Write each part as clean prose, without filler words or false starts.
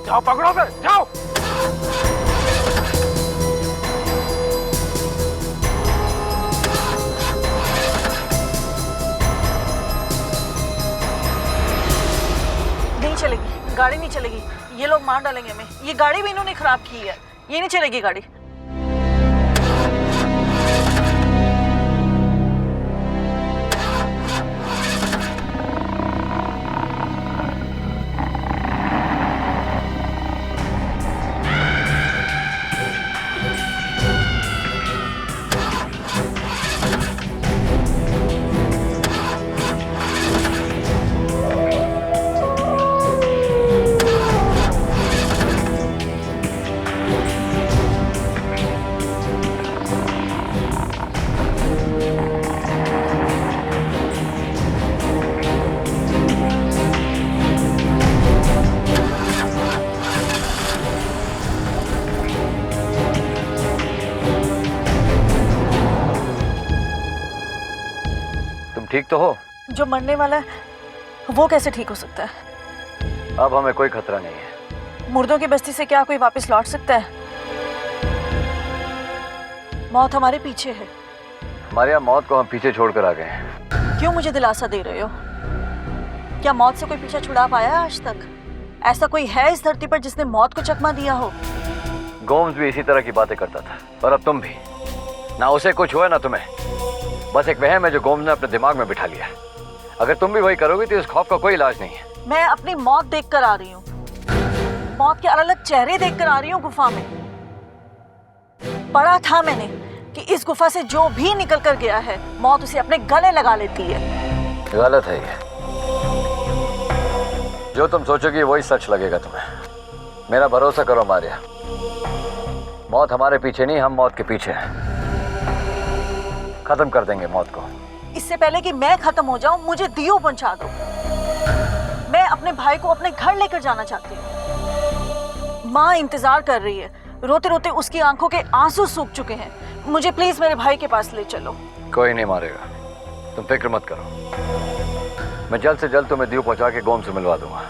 जाओ पकड़ो से, जाओ। नहीं चलेगी, गाड़ी नहीं चलेगी, ये लोग मार डालेंगे हमें। ये गाड़ी भी इन्होंने खराब की है, ये नहीं चलेगी गाड़ी। ठीक तो हो? जो मरने वाला है वो कैसे ठीक हो सकता है? अब हमें कोई खतरा नहीं है। मुर्दों की बस्ती से क्या कोई वापस लौट सकता है? मौत हमारे पीछे है। हमारे यहाँ मौत को हम पीछे छोड़कर आ गए हैं। क्यों मुझे दिलासा दे रहे हो? क्या मौत से कोई पीछा छुड़ा पाया है आज तक? ऐसा कोई है इस धरती पर जिसने मौत को चकमा दिया हो? गोम्स भी इसी तरह की बातें करता था, और अब तुम भी। ना उसे कुछ हुआ ना तुम्हें। बस एक वहम है जो गोम्स ने अपने दिमाग में बिठा लिया है। अगर तुम भी वही करोगे तो इस खौफ का कोई इलाज नहीं है। मैं अपनी मौत देखकर आ रही हूँ। मौत के अलग अलग चेहरे देखकर आ रही हूँ गुफा में। पढ़ा था मैंने कि इस गुफा से जो भी निकल कर गया है मौत उसे अपने गले लगा लेती है। गलत है ये। जो तुम सोचोगी वही सच लगेगा तुम्हें। मेरा भरोसा करो मारिया। मौत हमारे पीछे नहीं, हम मौत के पीछे हैं। खत्म कर देंगे मौत को। इससे पहले कि मैं खत्म हो जाऊं मुझे दियो पहुंचा दो। मैं अपने भाई को अपने घर लेकर जाना चाहती हूँ। माँ इंतजार कर रही है। रोते रोते उसकी आंखों के आंसू सूख चुके हैं। मुझे प्लीज मेरे भाई के पास ले चलो। कोई नहीं मारेगा, तुम फिक्र मत करो। मैं जल्द से जल्द तुम्हें दियो पहुंचा के गोम से मिलवा दूंगा।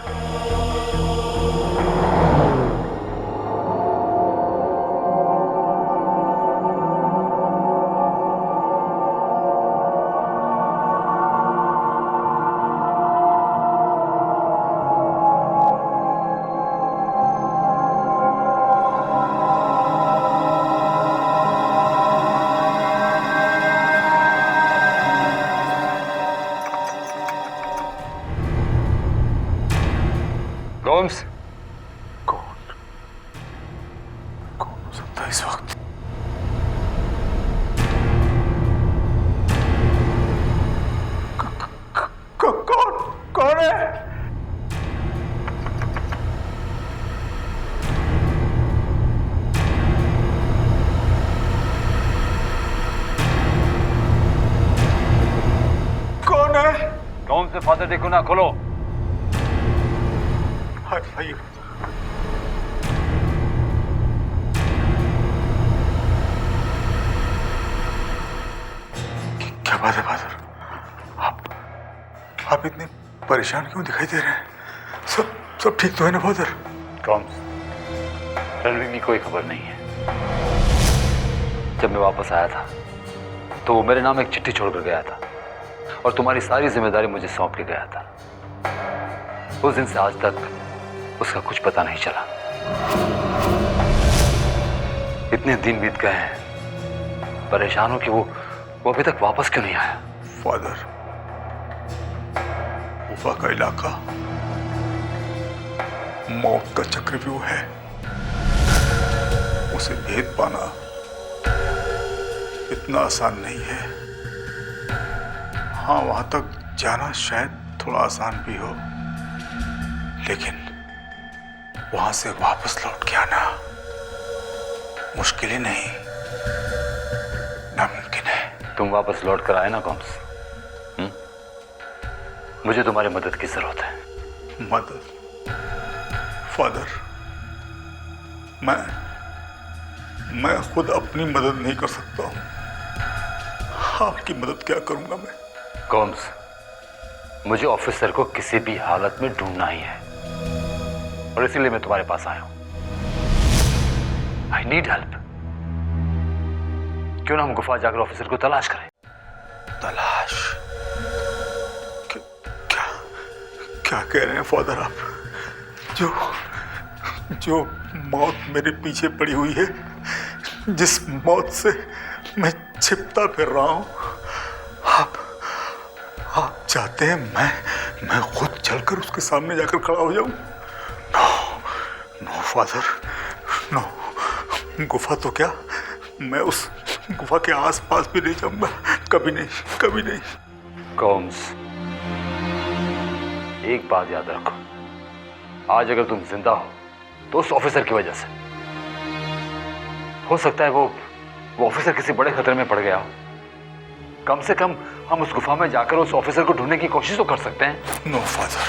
गोम्स, कौन हो सकता है इस वक्त? कौन है? कौन है? गोम्स से फादर देखो ना, खोलो। आइए। क्या बात है फादर? आप इतने परेशान क्यों दिखाई दे रहे हैं? सब ठीक तो है ना फादर? गोम्स, रणवीर की कोई खबर नहीं है। जब मैं वापस आया था तो वो मेरे नाम एक चिट्ठी छोड़कर गया था और तुम्हारी सारी जिम्मेदारी मुझे सौंप के गया था। उस दिन से आज तक उसका कुछ पता नहीं चला। इतने दिन बीत गए हैं, परेशान हो कि वो अभी तक वापस क्यों नहीं आया? फादर, गुफा का इलाका मौत का चक्रव्यूह है। उसे भेद पाना इतना आसान नहीं है। हाँ, वहां तक जाना शायद थोड़ा आसान भी हो, लेकिन वहां से वापस लौट के आना मुश्किल ही नहीं, नामुमकिन है। तुम वापस लौट कर आए ना गोम्स। मुझे तुम्हारी मदद की जरूरत है। मदद? फादर, मैं खुद अपनी मदद नहीं कर सकता हूं। आपकी मदद क्या करूंगा मैं? गोम्स, मुझे ऑफिसर को किसी भी हालत में ढूंढना ही है और इसीलिए मैं तुम्हारे पास आया हूं। I need help. क्यों ना हम गुफा जाकर ऑफिसर को तलाश करें? तलाश? क्या क्या कह रहे हैं फादर आप? जो जो मौत मेरे पीछे पड़ी हुई है, जिस मौत से मैं छिपता फिर रहा हूं, आप चाहते हैं मैं खुद चलकर उसके सामने जाकर खड़ा हो जाऊं? No father, no. गुफा तो क्या, मैं उस गुफा के आसपास भी नहीं जाऊंगा, कभी नहीं, कभी नहीं। कॉम्स, एक बात याद रखो, आज अगर तुम जिंदा हो तो उस ऑफिसर की वजह से। हो सकता है वो ऑफिसर किसी बड़े खतरे में पड़ गया हो। कम से कम हम उस गुफा में जाकर उस ऑफिसर को ढूंढने की कोशिश तो कर सकते हैं। No father,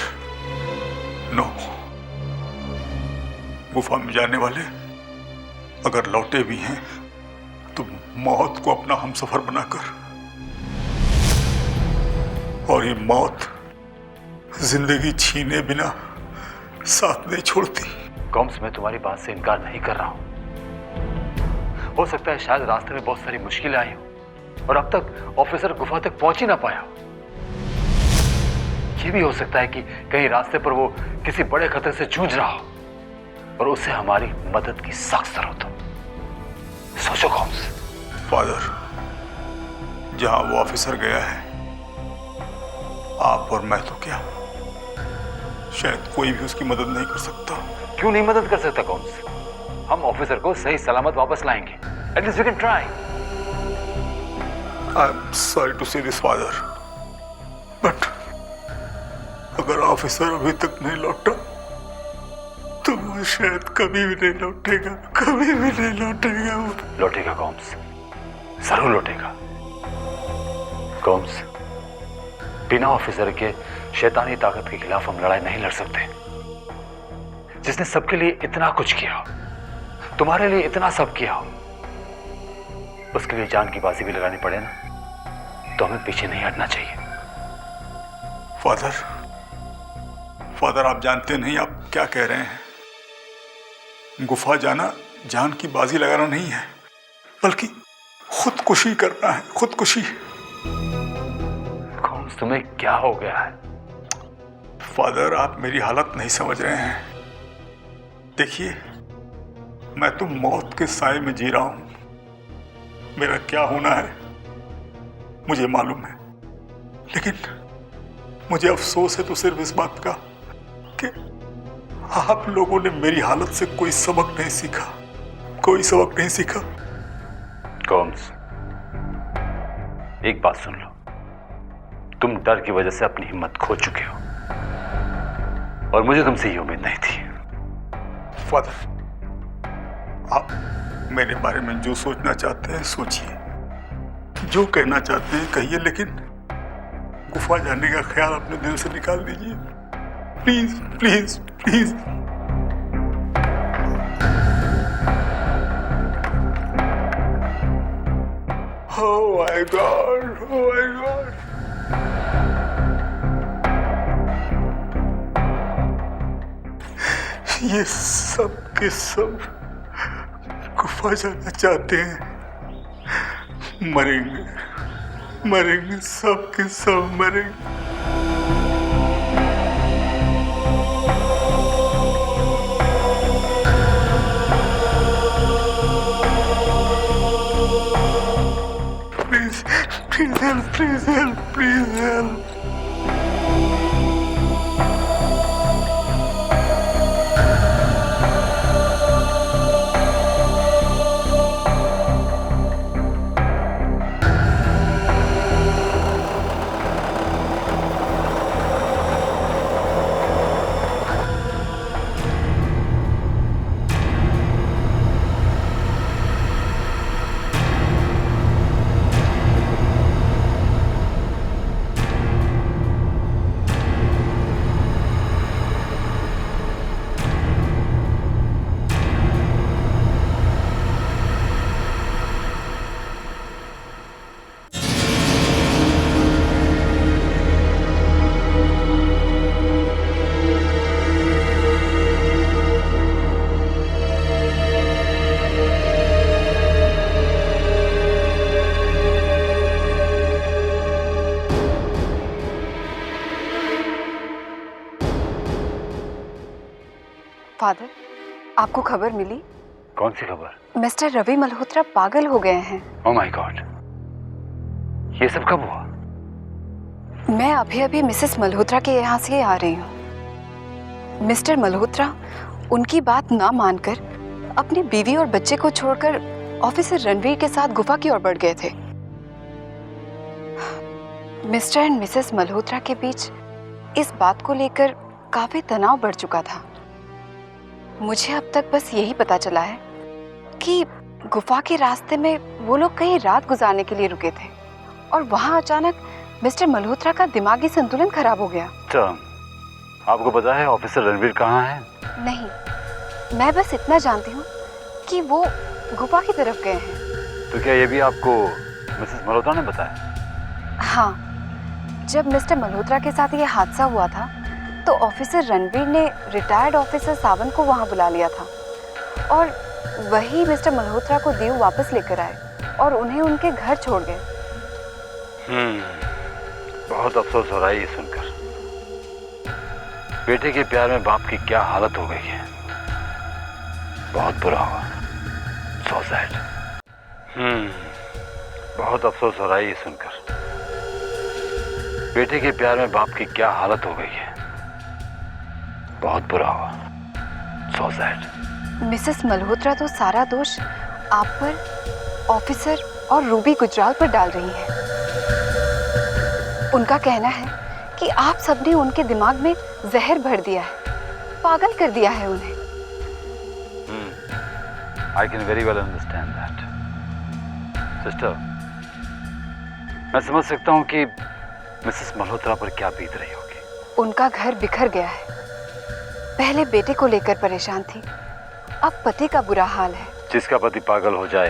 no. गुफा में जाने वाले अगर लौटे भी हैं तो मौत को अपना हमसफर बनाकर, और ये मौत जिंदगी छीने बिना साथ नहीं छोड़ती। कॉम्स, मैं तुम्हारी बात से इनकार नहीं कर रहा हूं। हो सकता है शायद रास्ते में बहुत सारी मुश्किलें आई हो और अब तक ऑफिसर गुफा तक पहुंच ही ना पाया हो। यह भी हो सकता है कि कहीं रास्ते पर वो किसी बड़े खतरे से जूझ रहा हो और उसे हमारी मदद की सख्त जरूरत हो। सोचो कॉम्स। फादर, जहां वो ऑफिसर गया है, आप और मैं तो क्या, शायद कोई भी उसकी मदद नहीं कर सकता। क्यों नहीं मदद कर सकता कॉम्स? हम ऑफिसर को सही सलामत वापस लाएंगे। At least we can try. I am sorry to say this father, but अगर ऑफिसर अभी तक नहीं लौटा तो वो शायद कभी भी नहीं लौटेगा, कभी भी नहीं लौटेगा। वो लौटेगा कॉम्स, जरूर लौटेगा। कॉम्स, बिना ऑफिसर के शैतानी ताकत के खिलाफ हम लड़ाई नहीं लड़ सकते। जिसने सबके लिए इतना कुछ किया हो, तुम्हारे लिए इतना सब किया हो, उसके लिए जान की बाजी भी लगानी पड़े ना, तो हमें पीछे नहीं हटना चाहिए। फादर, आप जानते नहीं आप क्या कह रहे हैं। गुफा जाना जान की बाजी लगाना नहीं है, बल्कि खुदकुशी करना है, खुदकुशी। कॉम्स, तुम्हें क्या हो गया है? फादर, आप मेरी हालत नहीं समझ रहे हैं। देखिए, मैं तो मौत के साए में जी रहा हूं। मेरा क्या होना है मुझे मालूम है, लेकिन मुझे अफसोस है तो सिर्फ इस बात का कि आप लोगों ने मेरी हालत से कोई सबक नहीं सीखा, कोई सबक नहीं सीखा। कॉम्स, एक बात सुन लो, तुम डर की वजह से अपनी हिम्मत खो चुके हो और मुझे तुमसे ये उम्मीद नहीं थी। फादर, आप मेरे बारे में जो सोचना चाहते हैं सोचिए, जो कहना चाहते हैं कहिए, लेकिन गुफा जाने का ख्याल अपने दिल से निकाल दीजिए, please please please. Oh my God, oh my God। ये सब के सब गुफा जाना चाहते हैं। मरेंगे, मरेंगे, सब के सब मरेंगे। Please please help, please help, please help. Father, आपको खबर मिली? कौन सी खबर? मिस्टर रवि मल्होत्रा पागल हो गए हैं। ओह माय गॉड, ये सब कब हुआ? मैं अभी अभी मिसेस मल्होत्रा के यहाँ से आ रही हूँ। मिस्टर मल्होत्रा उनकी बात ना मानकर अपनी बीवी और बच्चे को छोड़कर ऑफिसर रणवीर के साथ गुफा की ओर बढ़ गए थे। मिस्टर एंड मिसेस मल्होत्रा के बीच इस बात को लेकर काफी तनाव बढ़ चुका था। मुझे अब तक बस यही पता चला है कि गुफा के रास्ते में वो लोग कहीं रात गुजारने के लिए रुके थे और वहां अचानक मिस्टर मल्होत्रा का दिमागी संतुलन खराब हो गया। अच्छा, आपको पता है ऑफिसर रणवीर कहाँ है? नहीं, मैं बस इतना जानती हूँ कि वो गुफा की तरफ गए हैं। तो क्या ये भी आपको मिसेस मल्होत्रा ने बताया? हाँ, जब मिस्टर मल्होत्रा के साथ ये हादसा हुआ था तो ऑफिसर रणवीर ने रिटायर्ड ऑफिसर सावन को वहाँ बुला लिया था और वही मिस्टर मल्होत्रा को दीव वापस लेकर आए और उन्हें उनके घर छोड़ गए। बहुत अफसोस हो रहा है ये सुनकर। बेटे के प्यार में बाप की क्या हालत हो गई है। बहुत बुरा हुआ। So sad. बहुत अफसोस हो रहा है ये सुनकर। बेटे के प्यार में बाप की क्या हालत हो गई है। बहुत बुरा हुआ। So sad. मिसेस मल्होत्रा तो सारा दोष आप पर, ऑफिसर और रूबी गुजराल पर डाल रही हैं। उनका कहना है कि आप सबने उनके दिमाग में जहर भर दिया है, पागल कर दिया है उन्हें। I can very well understand that. Sister, मैं समझ सकता हूँ कि मिसेस मल्होत्रा पर क्या बीत रही होगी। उनका घर बिखर गया है। पहले बेटे को लेकर परेशान थी, अब पति का बुरा हाल है। जिसका पति पागल हो जाए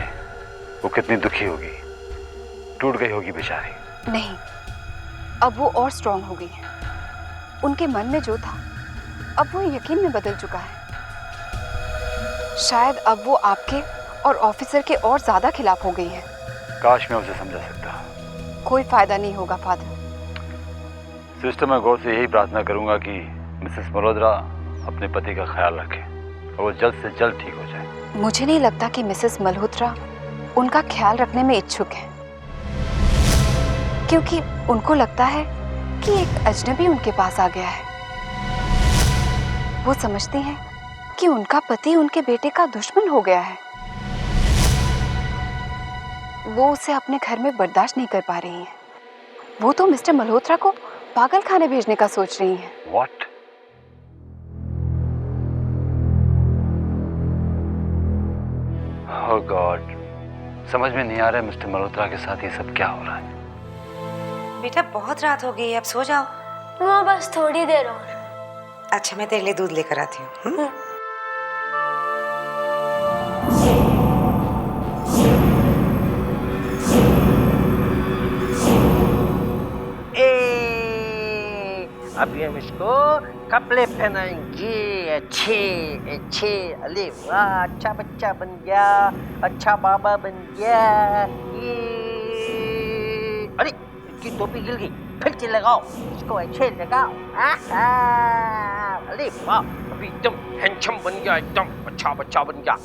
वो कितनी दुखी होगी, टूट गई होगी बेचारी। नहीं, अब वो और स्ट्रांग हो गई है। उनके मन में जो था अब वो यकीन में बदल चुका है। शायद अब वो आपके और ऑफिसर के और ज्यादा खिलाफ हो गई है। काश मैं उसे समझा सकता। कोई फायदा नहीं होगा फादर। सिस्टर, मैं गौर से यही प्रार्थना करूंगा कि मिसेस मल्होत्रा अपने पति का ख्याल रखे और वो जल्द से जल्द ठीक हो जाए। मुझे नहीं लगता कि मिसेस मल्होत्रा उनका ख्याल रखने में इच्छुक है, क्योंकि उनको लगता है कि एक अजनबी उनके पास आ गया है। वो समझती हैं कि उनका पति उनके बेटे का दुश्मन हो गया है। वो उसे अपने घर में बर्दाश्त नहीं कर पा रही हैं। वो तो मिस्टर मल्होत्रा को पागल खाने भेजने का सोच रही हैं। What? Oh God, समझ में नहीं आ रहा है मिस्टर मल्होत्रा के साथ ये सब क्या हो रहा है। बेटा बहुत रात हो गई है, अब सो जाओ। माँ बस थोड़ी देर और। अच्छा, मैं तेरे लिए दूध लेकर आती हूँ। अभी हम इसको कपड़े पहनाएंगे अच्छे अच्छे। अरे वाह, अच्छा बच्चा बन गया, अच्छा बाबा बन गया। ये अरे इसकी टोपी गिर गई, फिर से लगाओ इसको, अच्छे लगाओ। अरे वाह, अभी एकदम हैंडसम बन गया, एकदम अच्छा बच्चा बन गया।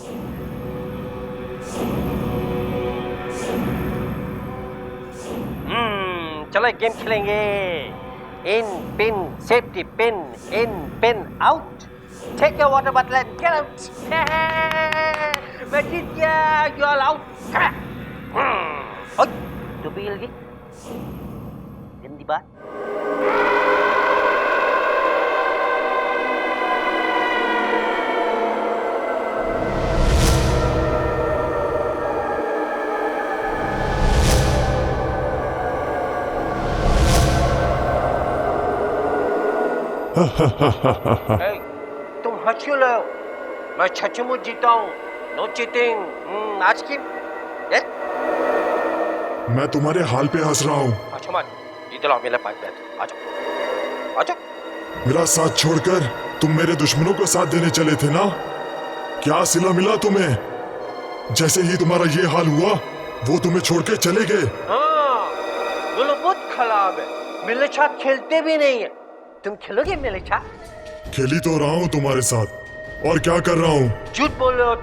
चलो गेम खेलेंगे। In pin, safety pin, in pin out. Take your water bottle and get out. मैं जीत गया, you all out. ओए, टोपी हिल गई। गंदी बात। तुम हंस क्यों रहे हो? मैं सचमुच जीता हूँ। No cheating. आज की मैं तुम्हारे हाल पे हंस रहा हूँ। अच्छा मत, इधर आओ, मेरे पास बैठ। आ जाओ, आ जाओ। मेरा साथ छोड़कर तुम मेरे दुश्मनों को साथ देने चले थे ना? क्या सिला मिला तुम्हें? जैसे ही तुम्हारा ये हाल हुआ वो तुम्हें छोड़ के चले गए। हाँ, वो लोग बहुत खराब है, मेरे साथ खेलते भी नहीं है। तुम खेलोगे मेरे साथ? खेली तो रहा हूँ तुम्हारे साथ, और क्या कर रहा हूँ? झूठ बोल रहे हो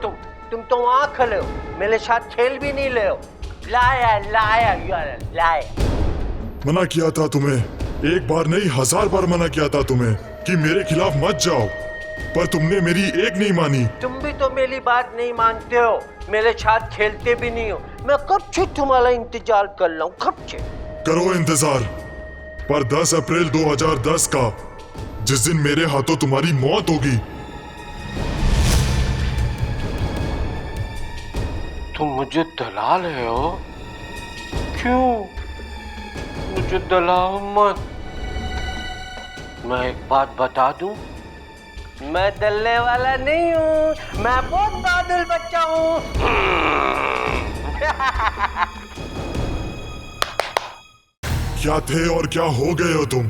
तुम तो वहां खड़े हो, मेरे साथ खेल भी नहीं ले हो। Liar liar you are liar. मना किया था तुम्हें, एक बार नहीं 1000 बार मना किया था तुम्हें कि मेरे खिलाफ मत जाओ, पर तुमने मेरी एक नहीं मानी। तुम भी तो मेरी बात नहीं मानते हो, मेरे साथ खेलते भी नहीं हो। मैं कब से तुम्हारा इंतजार कर रहा हूँ, कब से। करो इंतजार, पर 10 अप्रैल 2010 का, जिस दिन मेरे हाथों तुम्हारी मौत होगी। तुम मुझे दला रहे हो? क्यों? मुझे दलाओ मत। मैं एक बात बता दूं, मैं दलने वाला नहीं हूँ, मैं बहुत बहादुर बच्चा हूँ। क्या थे और क्या हो गए हो तुम?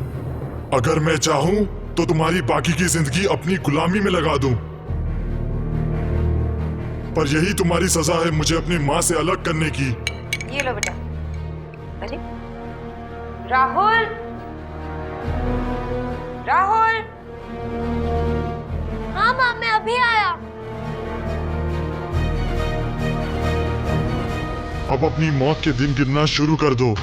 अगर मैं चाहूं तो तुम्हारी बाकी की जिंदगी अपनी गुलामी में लगा दूं, पर यही तुम्हारी सजा है मुझे अपनी माँ से अलग करने की। ये लो बेटा। अरे राहुल, राहुल। हाँ माँ, मैं अभी आया। अब अपनी मौत के दिन गिनना शुरू कर दो।